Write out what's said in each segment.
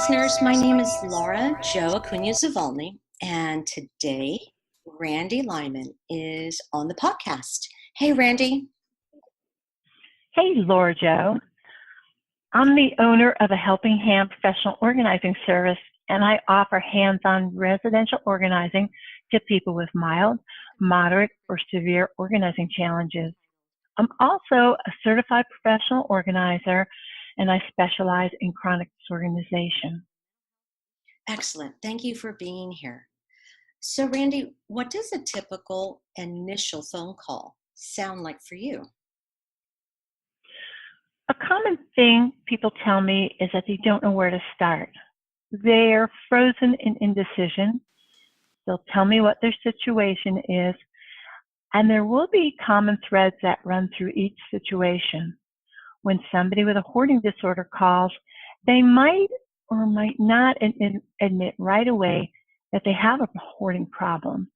listeners. My name is Laura Jo Acuna Zavalny, and today Randy Lyman is on the podcast. Hey, Randy. Hey, Laura Jo. I'm the owner of a Helping Hand professional organizing service, and I offer hands-on residential organizing to people with mild, moderate, or severe organizing challenges. I'm also a certified professional organizer, and I specialize in chronic disorganization. Excellent. Thank you for being here. So, Randy, what does a typical initial phone call sound like for you? A common thing people tell me is that they don't know where to start. They're frozen in indecision. They'll tell me what their situation is, and there will be common threads that run through each situation. When somebody with a hoarding disorder calls, they might or might not admit right away that they have a hoarding problem.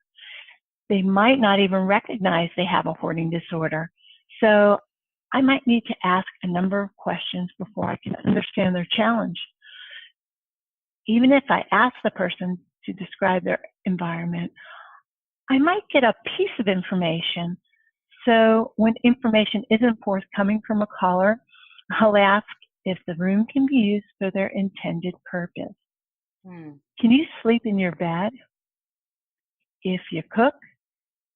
They might not even recognize they have a hoarding disorder. So I might need to ask a number of questions before I can understand their challenge. Even if I ask the person to describe their environment, I might get a piece of information. So when information isn't forthcoming from a caller, I'll ask if the room can be used for their intended purpose. Can you sleep in your bed? If you cook,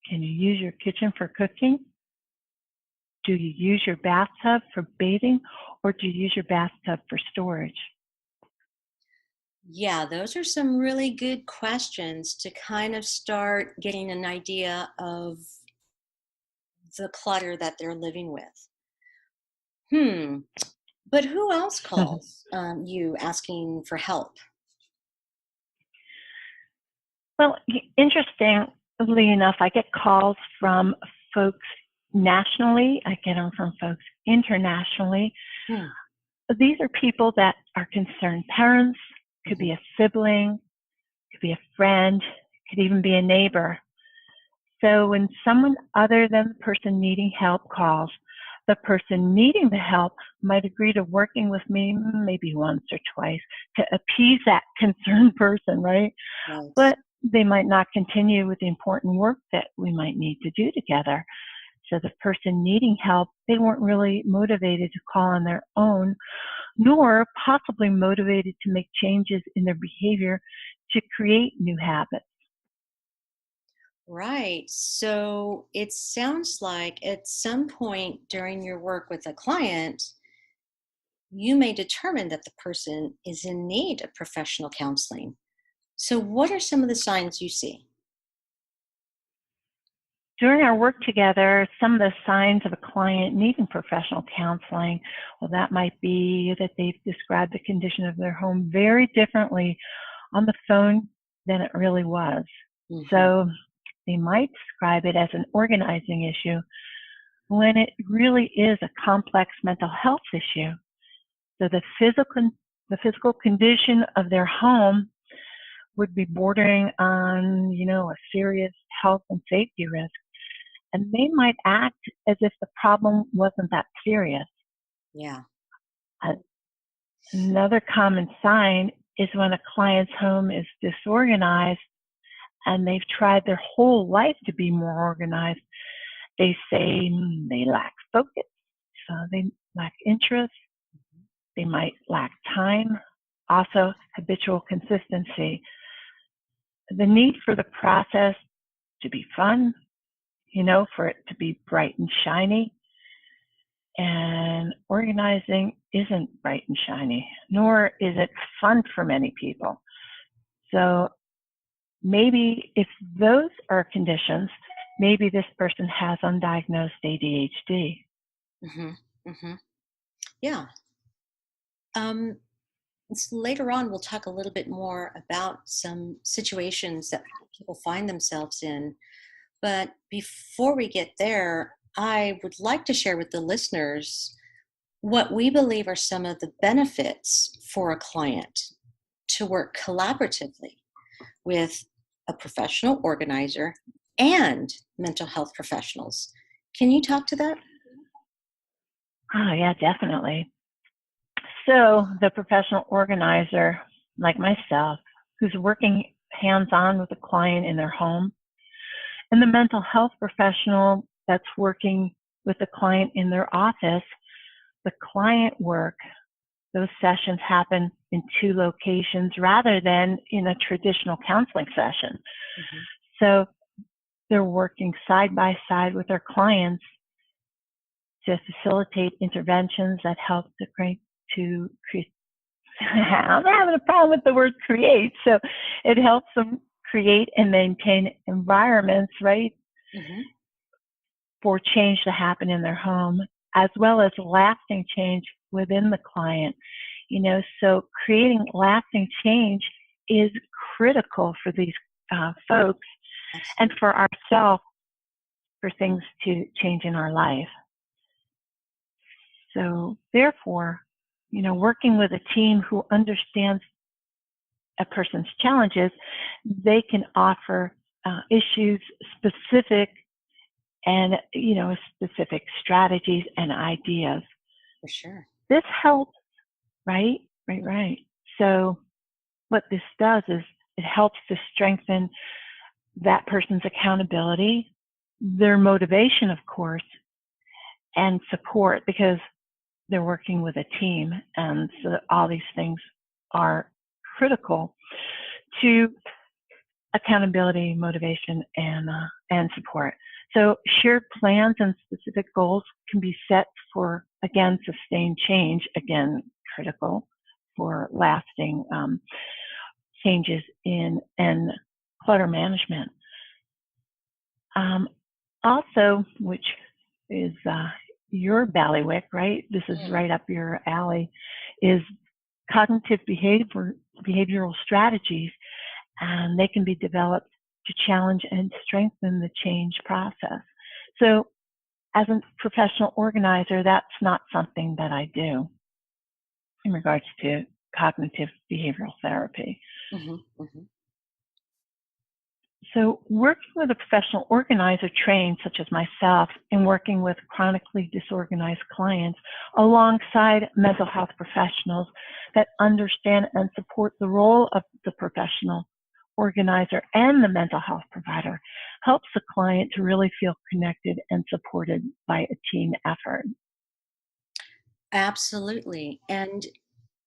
can you use your kitchen for cooking? Do you use your bathtub for bathing, or do you use your bathtub for storage? Yeah, those are some really good questions to kind of start getting an idea of the clutter that they're living with. But who else calls you asking for help? Well, interestingly enough, I get calls from folks nationally. I get them from folks internationally. These are people that are concerned parents, could be a sibling, could be a friend, could even be a neighbor. So when someone other than the person needing help calls, the person needing the help might agree to working with me maybe once or twice to appease that concerned person, right? Right. But they might not continue with the important work that we might need to do together. So the person needing help, they weren't really motivated to call on their own, nor possibly motivated to make changes in their behavior to create new habits. Right. So it sounds like at some point during your work with a client, you may determine that the person is in need of professional counseling. So, what are some of the signs you see? During our work together, some of the signs of a client needing professional counseling, well, that might be that they've described the condition of their home very differently on the phone than it really was. So they might describe it as an organizing issue when it really is a complex mental health issue. So the physical condition of their home would be bordering on, a serious health and safety risk. And they might act as if the problem wasn't that serious. Yeah. Another common sign is when a client's home is disorganized and they've tried their whole life to be more organized. They say they lack focus, so they lack interest, they might lack time, also habitual consistency. The need for the process to be fun, for it to be bright and shiny. And organizing isn't bright and shiny, nor is it fun for many people. So maybe if those are conditions, maybe this person has undiagnosed ADHD. Yeah. Later on, we'll talk a little bit more about some situations that people find themselves in. But before we get there, I would like to share with the listeners what we believe are some of the benefits for a client to work collaboratively with a professional organizer and mental health professionals. Can you talk to that? Oh, yeah, definitely. So the professional organizer like myself, who's working hands-on with a client in their home, and the mental health professional that's working with the client in their office. The client work, those sessions happen in two locations rather than in a traditional counseling session. Mm-hmm. So they're working side by side with their clients to facilitate interventions that help to create. I'm having a problem with the word create. So it helps them create and maintain environments, right, Mm-hmm. for change to happen in their home, as well as lasting change within the client. So creating lasting change is critical for these folks and Absolutely. for ourselves, for things to change in our life. So therefore, working with a team who understands a person's challenges, they can offer issues specific and, specific strategies and ideas. For sure. This helps, right? Right. So what this does is it helps to strengthen that person's accountability, their motivation, of course, and support, because they're working with a team. And so all these things are critical to accountability, motivation, and support. So shared plans and specific goals can be set for, again, sustained change, again, critical for lasting changes in and clutter management. Also, which is your bailiwick, right? This is right up your alley, is cognitive behavioral strategies, and they can be developed to challenge and strengthen the change process. So as a professional organizer, that's not something that I do in regards to cognitive behavioral therapy. Mm-hmm. Mm-hmm. So working with a professional organizer trained, such as myself, and working with chronically disorganized clients alongside mental health professionals that understand and support the role of the professional organizer and the mental health provider helps the client to really feel connected and supported by a team effort. Absolutely. And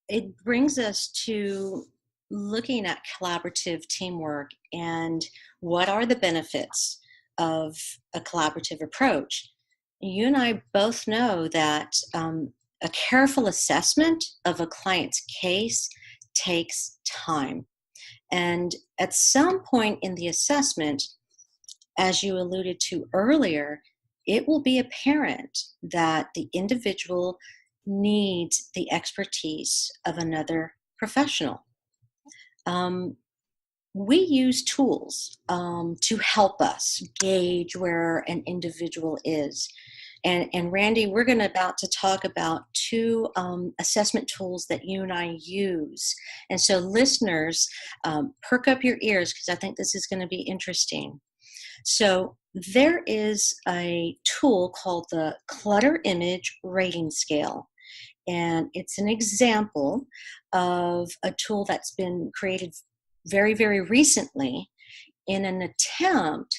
it brings us to looking at collaborative teamwork and what are the benefits of a collaborative approach. You and I both know that a careful assessment of a client's case takes time. And at some point in the assessment, as you alluded to earlier, it will be apparent that the individual needs the expertise of another professional. Um, we use tools to help us gauge where an individual is. And Randy, we're going to about to talk about two assessment tools that you and I use. And so listeners, perk up your ears because I think this is going to be interesting. So there is a tool called the Clutter Image Rating Scale. And it's an example of a tool that's been created very, very recently in an attempt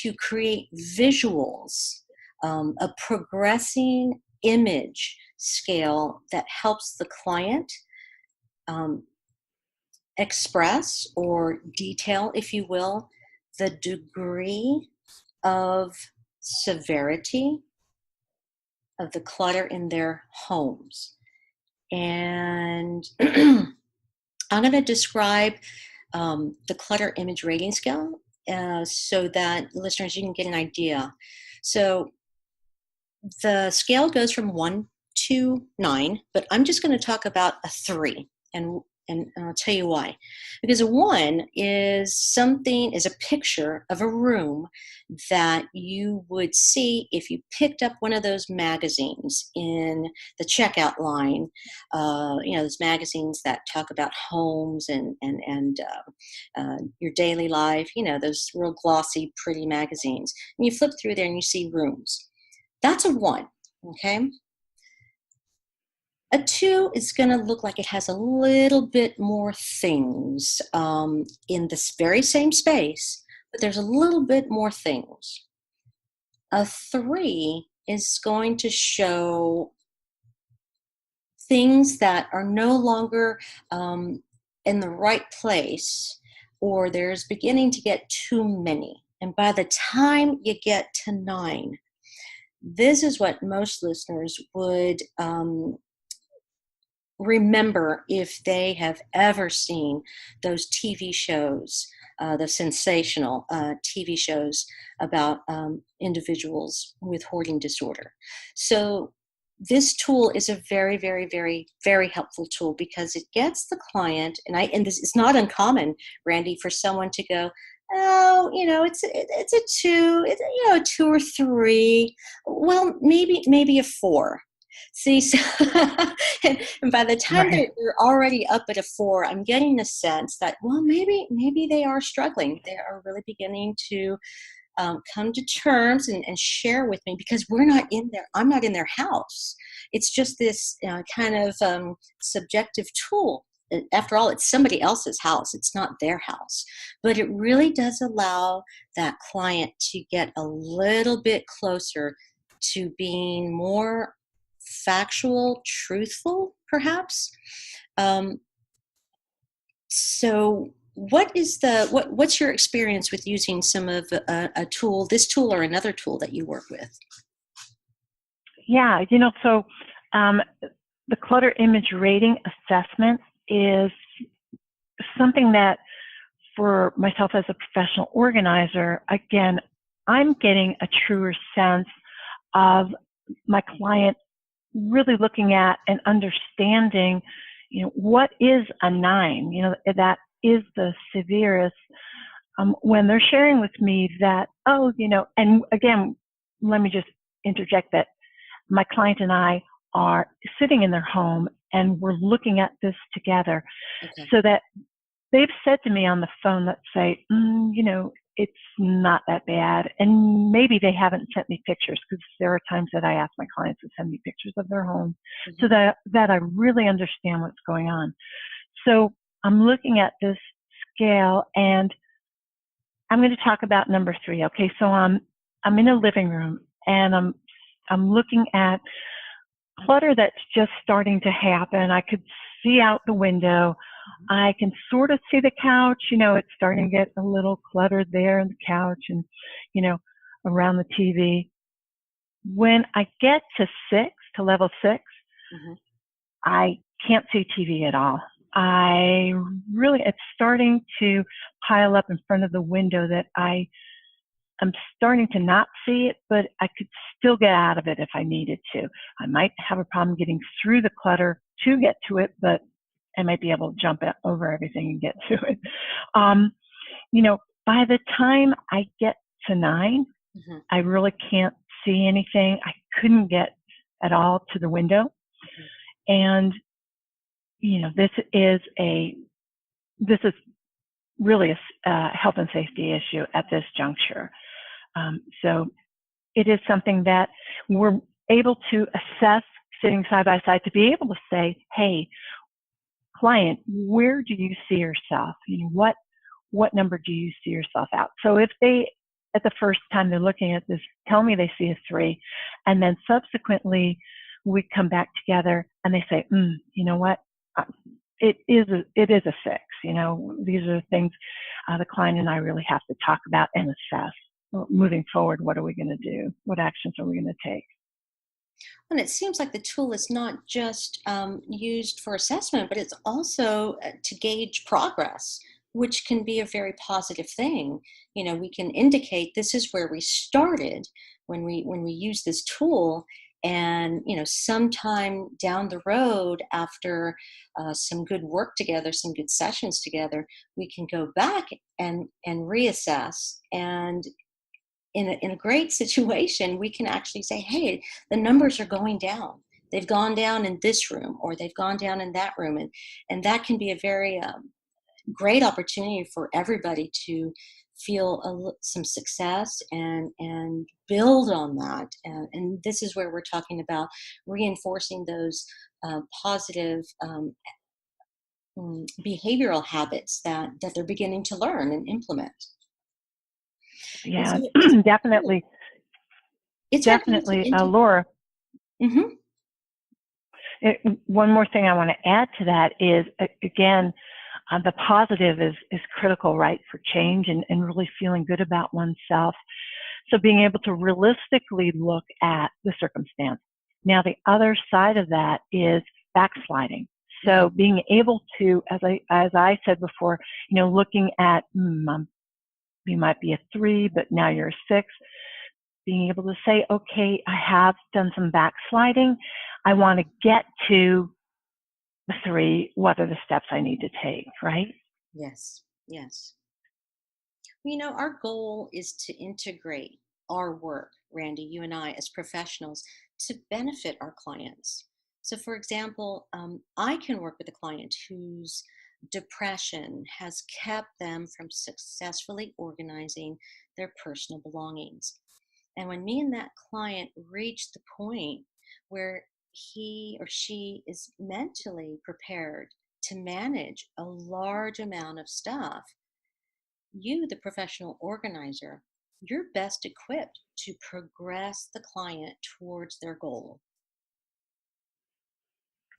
to create visuals, a progressing image scale that helps the client um, express or detail, if you will, the degree of severity of the clutter in their homes. And I'm going to describe the clutter image rating scale so that listeners, you can get an idea. So the scale goes from 1 to 9, but I'm just going to talk about a 3, and I'll tell you why. Because a 1 is a picture of a room that you would see if you picked up one of those magazines in the checkout line. Those magazines that talk about homes and your daily life. Those real glossy, pretty magazines. And you flip through there and you see rooms. That's a 1, okay? A 2 is going to look like it has a little bit more things in this very same space, but there's a little bit more things. A 3 is going to show things that are no longer in the right place, or there's beginning to get too many. And by the time you get to 9, this is what most listeners would remember if they have ever seen those TV shows, the sensational TV shows about individuals with hoarding disorder. So, this tool is a very, very, very, very helpful tool because it gets the client, and this is not uncommon, Randy, for someone to go, oh, it's a 2, it's a 2 or 3. Well, maybe a 4. See, so and by the time Right. they're already up at a 4, I'm getting the sense that, well, maybe they are struggling. They are really beginning to come to terms and share with me because we're not in there. I'm not in their house. It's just this kind of subjective tool. After all, it's somebody else's house. It's not their house. But it really does allow that client to get a little bit closer to being more factual, truthful, perhaps. Um, so what's your experience with using some of a tool, this tool or another tool that you work with? Yeah, so um, the clutter image rating assessment is something that for myself as a professional organizer, again, I'm getting a truer sense of my client really looking at and understanding, what is a 9, that is the severest, when they're sharing with me that, and again, let me just interject that my client and I are sitting in their home and we're looking at this together Okay. so that they've said to me on the phone, let's say, it's not that bad. And maybe they haven't sent me pictures because there are times that I ask my clients to send me pictures of their home so Hmm. that I really understand what's going on. So I'm looking at this scale and I'm going to talk about number 3. Okay. So I'm in a living room and I'm looking at clutter that's just starting to happen. I could see out the window. I can sort of see the couch. It's starting to get a little cluttered there in the couch and, around the TV. When I get to level 6, Hmm. I can't see TV at all. It's starting to pile up in front of the window that I'm starting to not see it, but I could still get out of it if I needed to. I might have a problem getting through the clutter to get to it, but I might be able to jump over everything and get to it. Um, by the time I get to 9, Hmm. I really can't see anything. I couldn't get at all to the window. Hmm. And, this is really a health and safety issue at this juncture. So it is something that we're able to assess sitting side by side to be able to say, hey, client, where do you see yourself? What number do you see yourself out? So if they, at the first time they're looking at this, tell me they see a 3, and then subsequently we come back together and they say, you know what? It is a 6. These are the things the client and I really have to talk about and assess. Moving forward, what are we going to do? What actions are we going to take? And it seems like the tool is not just used for assessment, but it's also to gauge progress, which can be a very positive thing. We can indicate this is where we started when we use this tool, and sometime down the road, after some good work together, some good sessions together, we can go back and reassess. And in a great situation, we can actually say, hey, the numbers are going down. They've gone down in this room, or they've gone down in that room. And that can be a very great opportunity for everybody to feel some success and build on that. And this is where we're talking about reinforcing those positive behavioral habits that they're beginning to learn and implement. And Yeah, so it's definitely, it's our goal to definitely. Laura, Mhm. one more thing I want to add to that is, again, the positive is critical, right, for change and really feeling good about oneself. So being able to realistically look at the circumstance. Now, the other side of that is backsliding. Mhm. So being able to, as I said before, looking at, you might be a 3, but now you're a 6. Being able to say, okay, I have done some backsliding. I want to get to the 3. What are the steps I need to take, right? Yes. Yes. Our goal is to integrate our work, Randy, you and I, as professionals, to benefit our clients. So, for example, I can work with a client whose depression has kept them from successfully organizing their personal belongings. And when me and that client reach the point where he or she is mentally prepared to manage a large amount of stuff, you, the professional organizer, you're best equipped to progress the client towards their goal.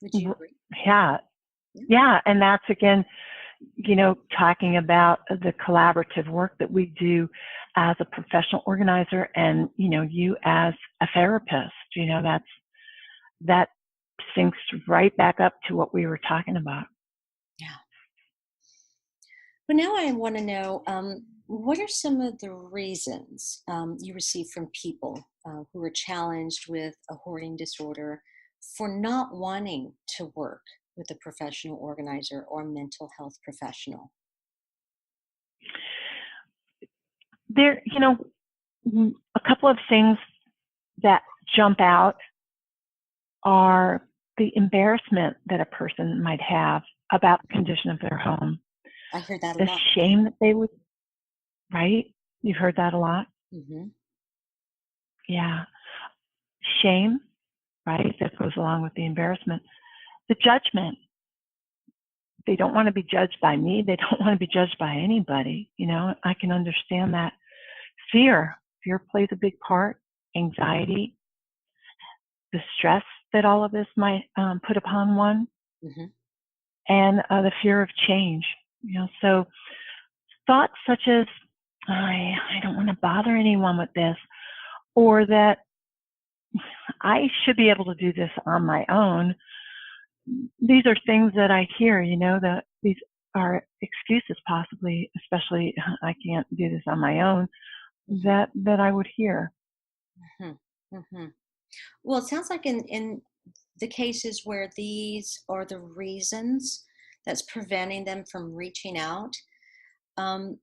Would you agree? Yeah, Yeah. yeah, and that's again, talking about the collaborative work that we do as a professional organizer, and you as a therapist. That syncs right back up to what we were talking about. Yeah. But now I want to know, what are some of the reasons you receive from people who are challenged with a hoarding disorder for not wanting to work with a professional organizer or mental health professional? There, a couple of things that jump out are the embarrassment that a person might have about the condition of their home, I hear that a the lot. shame that they would, right? You've heard that a lot. Hmm. Yeah. Shame, right? That goes along with the embarrassment. The judgment. They don't want to be judged by me. They don't want to be judged by anybody. I can understand that. Fear. Fear plays a big part. Anxiety, the stress that all of this might put upon one, Hmm. and the fear of change. So thoughts such as, I don't want to bother anyone with this, or that I should be able to do this on my own. These are things that I hear, that these are excuses possibly, especially I can't do this on my own, Hmm. that I would hear. Hmm. Hmm. Well, it sounds like in the cases where these are the reasons that's preventing them from reaching out, um,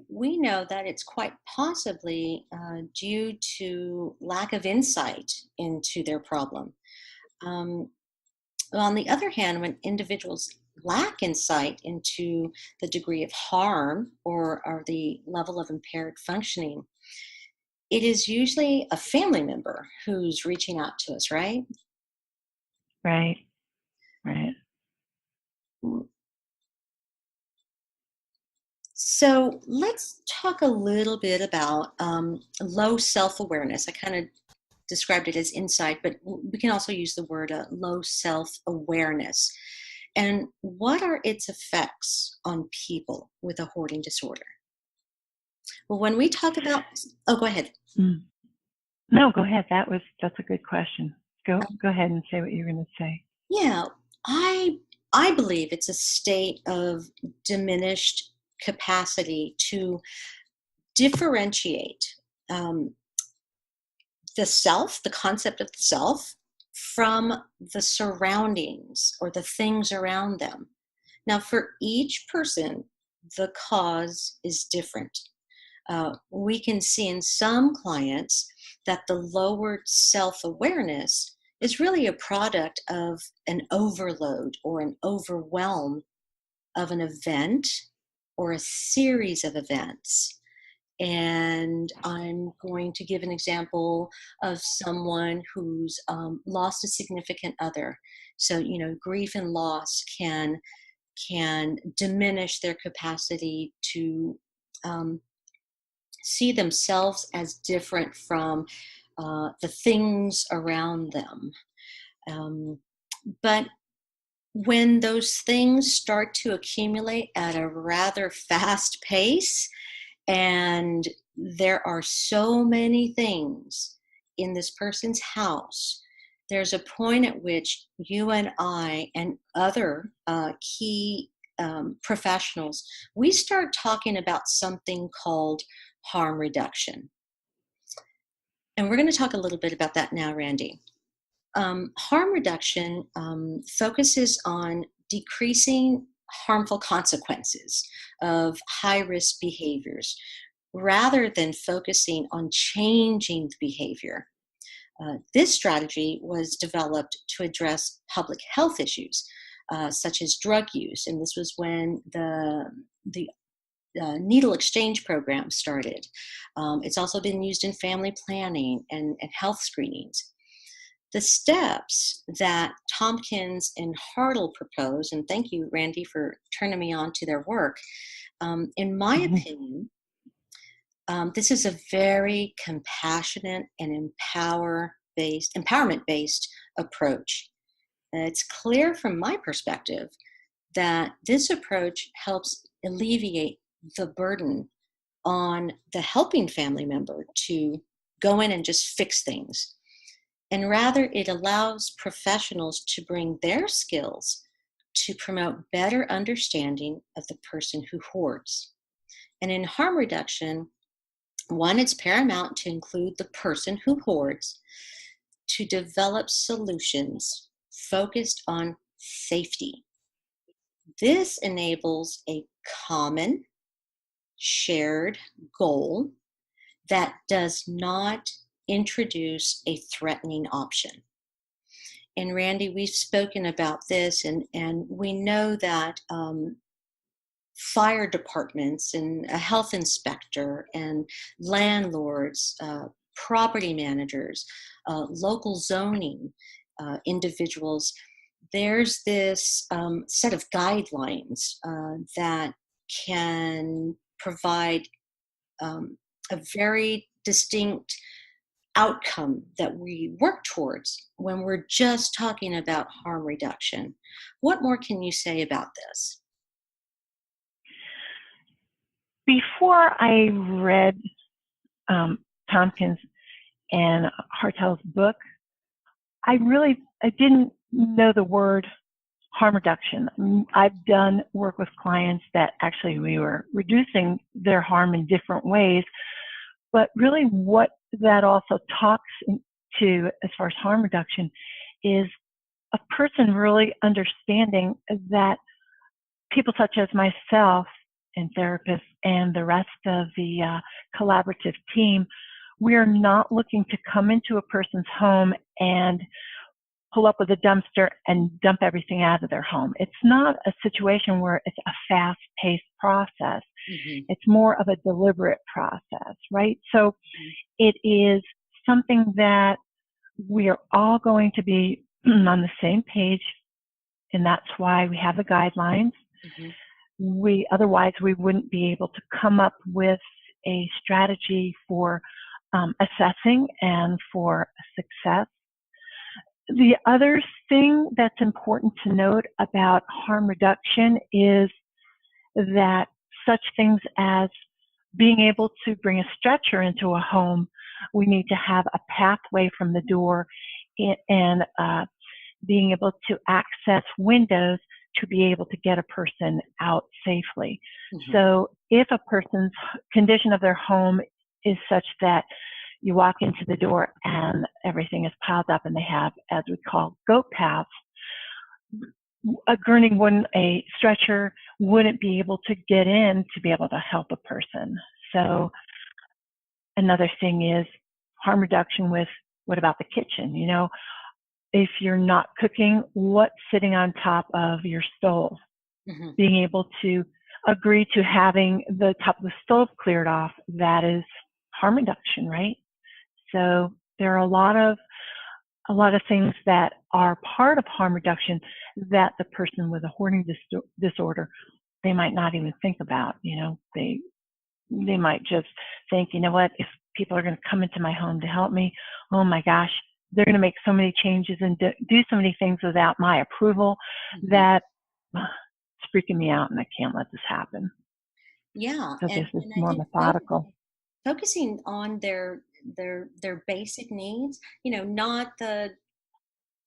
we know that it's quite possibly due to lack of insight into their problem. Um, on the other hand, when individuals lack insight into the degree of harm or the level of impaired functioning, it is usually a family member who's reaching out to us, right? Right, right. So let's talk a little bit about low self awareness. I kind of described it as insight, but we can also use the word low self awareness. And what are its effects on people with a hoarding disorder? Well, when we talk about, oh, go ahead. Mm. No, go ahead. That's a good question. Go ahead and say what you're going to say. Yeah, I I believe it's a state of diminished capacity to differentiate um, the self, the concept of the self, from the surroundings or the things around them. Now, for each person, the cause is different. We can see in some clients that the lowered self awareness is really a product of an overload or an overwhelm of an event or a series of events. And I'm going to give an example of someone who's lost a significant other. So, grief and loss can diminish their capacity to um, see themselves as different from the things around them. Um, but when those things start to accumulate at a rather fast pace, and there are so many things in this person's house, there's a point at which you and I and other key professionals, we start talking about something called harm reduction. And we're going to talk a little bit about that now, Randy. Harm reduction focuses on decreasing harmful consequences of high risk behaviors rather than focusing on changing the behavior. This strategy was developed to address public health issues such as drug use, and this was when the needle exchange program started. It's also been used in family planning and health screenings. The steps that Tompkins and Hartle propose, and thank you, Randy, for turning me on to their work. In my opinion, this is a very compassionate and empowerment-based approach. It's clear from my perspective that this approach helps alleviate the burden on the helping family member to go in and just fix things. And rather, it allows professionals to bring their skills to promote better understanding of the person who hoards. And in harm reduction, one, it's paramount to include the person who hoards to develop solutions focused on safety. This enables a common, shared goal that does not introduce a threatening option. And Randy, we've spoken about this, and we know that fire departments and a health inspector and landlords, property managers, local zoning individuals, there's this set of guidelines that can provide a very distinct outcome that we work towards when we're just talking about harm reduction. What more can you say about this? Before I read Tompkins and Hartel's book, I didn't know the word harm reduction. I've done work with clients that actually we were reducing their harm in different ways, but really what that also talks to as far as harm reduction is a person really understanding that people such as myself and therapists and the rest of the collaborative team, we're not looking to come into a person's home and pull up with a dumpster and dump everything out of their home. It's not a situation where it's a fast-paced process. Mm-hmm. It's more of a deliberate process, right? So it is something that we are all going to be on the same page, and that's why we have the guidelines. Mm-hmm. Otherwise, we wouldn't be able to come up with a strategy for assessing and for success. The other thing that's important to note about harm reduction is that such things as being able to bring a stretcher into a home, we need to have a pathway from the door and being able to access windows to be able to get a person out safely. Mm-hmm. So if a person's condition of their home is such that you walk into the door and everything is piled up and they have, as we call, goat paths, a stretcher wouldn't be able to get in to be able to help a person. So another thing is harm reduction with, what about the kitchen? You know, if you're not cooking, what's sitting on top of your stove? Mm-hmm. Being able to agree to having the top of the stove cleared off, that is harm reduction, right? So there are a lot of things that are part of harm reduction that the person with a hoarding disorder, they might not even think about. They might just think, you know what, if people are going to come into my home to help me, oh my gosh, they're going to make so many changes and do so many things without my approval Mhm. that it's freaking me out, and I can't let this happen. Yeah, So this is and I more think methodical. focusing on their basic needs, not the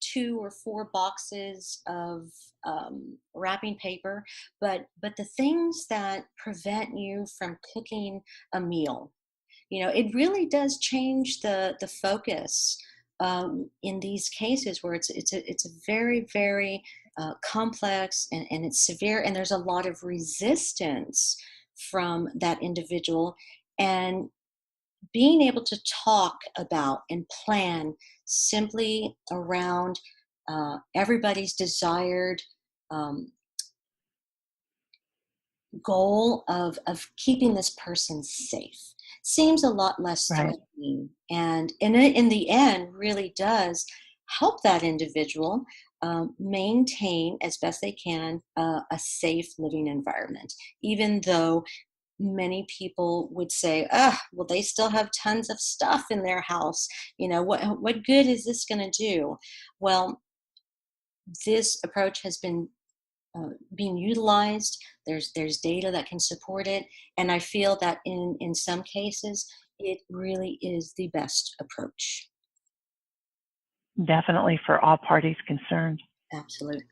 2 or 4 boxes of, wrapping paper, but the things that prevent you from cooking a meal. It really does change the focus, in these cases where it's a very, very, complex, and it's severe, and there's a lot of resistance from that individual, and being able to talk about and plan simply around, everybody's desired, um, goal of keeping this person safe seems a lot less Right. threatening, and in the end really does help that individual, maintain as best they can, a safe living environment, even though many people would say, well, they still have tons of stuff in their house. What good is this going to do? Well, this approach has been, being utilized. There's data that can support it, and I feel that in some cases it really is the best approach. Definitely for all parties concerned. Absolutely.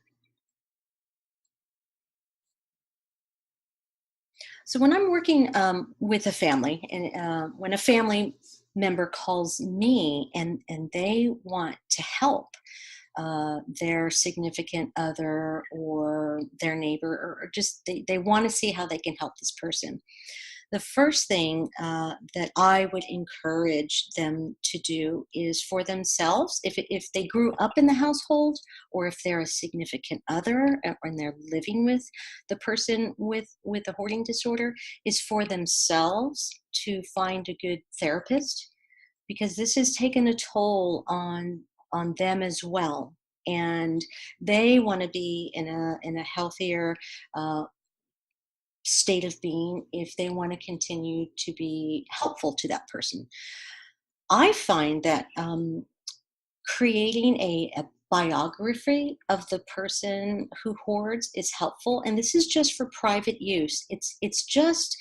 So when I'm working, with a family, and when a family member calls me and they want to help, their significant other or their neighbor, or just they want to see how they can help this person. The first thing, that I would encourage them to do is for themselves, if they grew up in the household, or if they're a significant other, and they're living with the person with a hoarding disorder, is for themselves to find a good therapist, because this has taken a toll on them as well, and they want to be in a healthier, uh, state of being if they want to continue to be helpful to that person. I find that, creating a biography of the person who hoards is helpful, and this is just for private use. It's just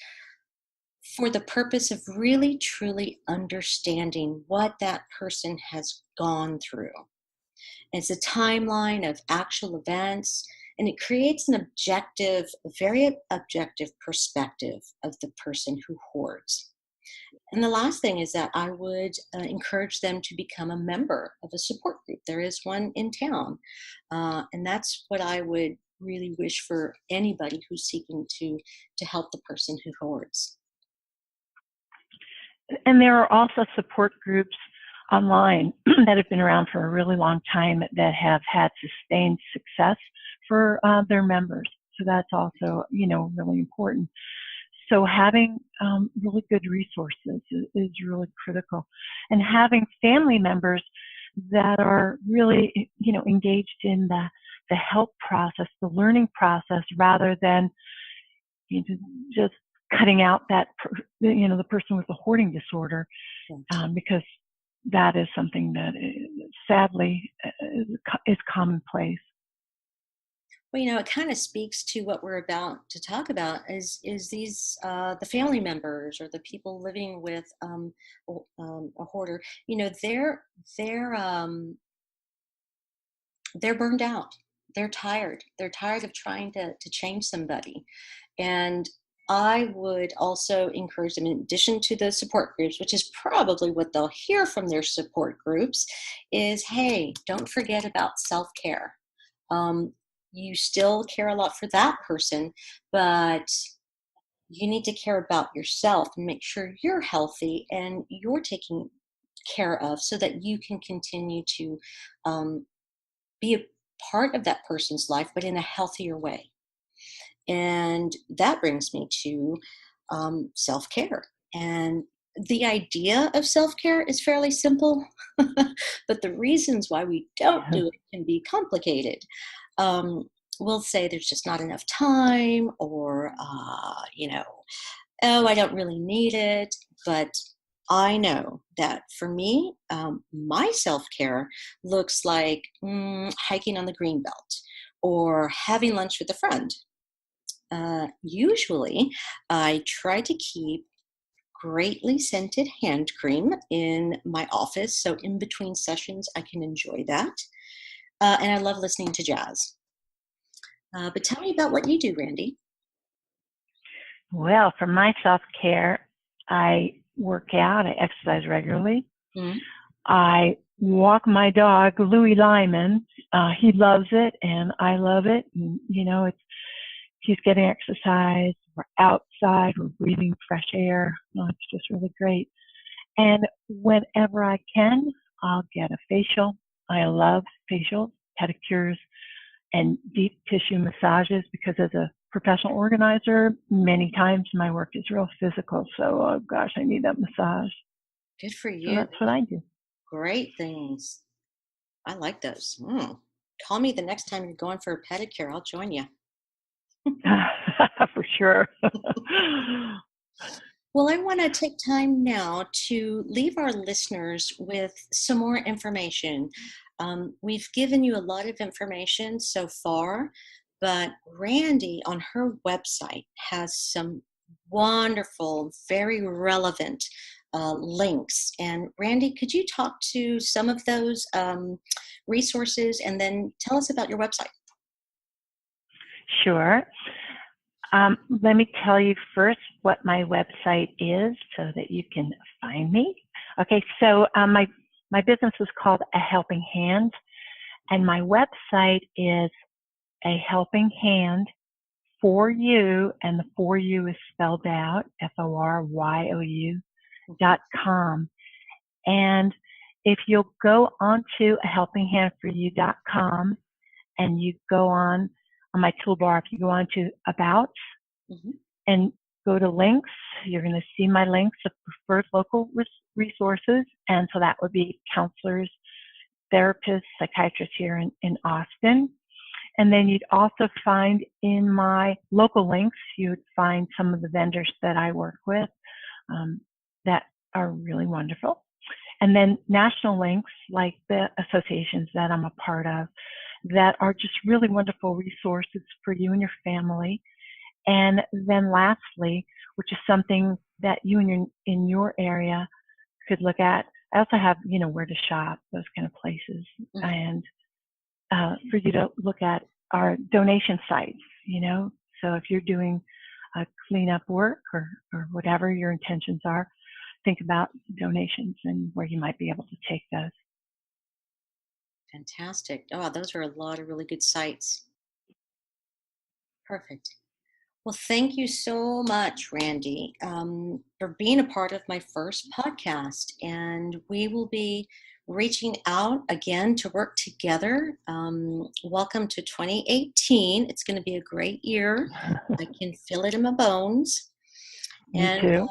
for the purpose of really truly understanding what that person has gone through. It's a timeline of actual events, and it creates an objective, a very objective perspective of the person who hoards. And the last thing is that I would, encourage them to become a member of a support group. There is one in town, and that's what I would really wish for anybody who's seeking to help the person who hoards. And there are also support groups online that have been around for a really long time that have had sustained success for their members. So that's also, really important. So having really good resources is really critical, and having family members that are really, engaged in the help process, the learning process, rather than just cutting out the person with the hoarding disorder, Right. because that is something that sadly is commonplace. Well, it kind of speaks to what we're about to talk about, is these, the family members or the people living with, a hoarder. They're they're burned out. They're tired. They're tired of trying to change somebody, and I would also encourage them, in addition to the support groups, which is probably what they'll hear from their support groups, is, hey, don't forget about self care. um, you still care a lot for that person, but you need to care about yourself and make sure you're healthy and you're taken care of, so that you can continue to, um, be a part of that person's life, but in a healthier way. And that brings me to self care. And the idea of self care is fairly simple, but the reasons why we don't do it can be complicated. Um, we'll say there's just not enough time, or, oh, I don't really need it. But I know that for me, my self care looks like hiking on the green belt or having lunch with a friend. Usually, I try to keep greatly scented hand cream in my office, so in between sessions, I can enjoy that. And I love listening to jazz. But tell me about what you do, Randy. Well, for my self care, I work out, I exercise regularly. Mm. I walk my dog, Louis Lyman. He loves it, and I love it. And, he's getting exercise. We're outside. We're breathing fresh air. Oh, it's just really great. And whenever I can, I'll get a facial. I love facials, pedicures, and deep tissue massages because as a professional organizer, many times my work is real physical. So, oh gosh, I need that massage. Good for So you. that's what I do. Great things. I like those. Call me the next time you're going for a pedicure. I'll join you. For sure. Well, I want to take time now to leave our listeners with some more information. We've given you a lot of information so far, but Randy on her website has some wonderful, very relevant links. And Randy, could you talk to some of those resources and then tell us about your website? Sure. Let me tell you first what my website is so that you can find me. Okay, so my business is called A Helping Hand, and my website is A Helping Hand for You, and the for you is spelled out FORYOU.com. And if you'll go onto a helpinghandforyou.com and you go on my toolbar, if you go on to About Mm-hmm. and go to links, you're going to see my links of preferred local resources. And so that would be counselors, therapists, psychiatrists here in Austin. And then you'd also find in my local links, you'd find some of the vendors that I work with that are really wonderful. And then national links like the associations that I'm a part of that are just really wonderful resources for you and your family. And then lastly, which is something that you in your area could look at. I also have, where to shop, those kind of places. Mm-hmm. And for you to look at our donation sites, So if you're doing cleanup work or whatever your intentions are, think about donations and where you might be able to take those. Fantastic. Oh, those are a lot of really good sites. Perfect. Well, thank you so much, Randy, for being a part of my first podcast. And we will be reaching out again to work together. Welcome to 2018. It's going to be a great year. I can feel it in my bones. Me And too.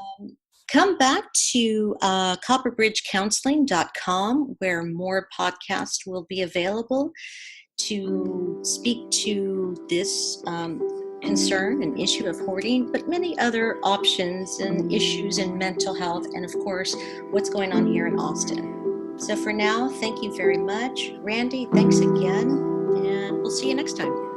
come back to copperbridgecounseling.com, where more podcasts will be available to speak to this concern and issue of hoarding, but many other options and issues in mental health, and of course, what's going on here in Austin. So for now, thank you very much. Randy, thanks again, and we'll see you next time.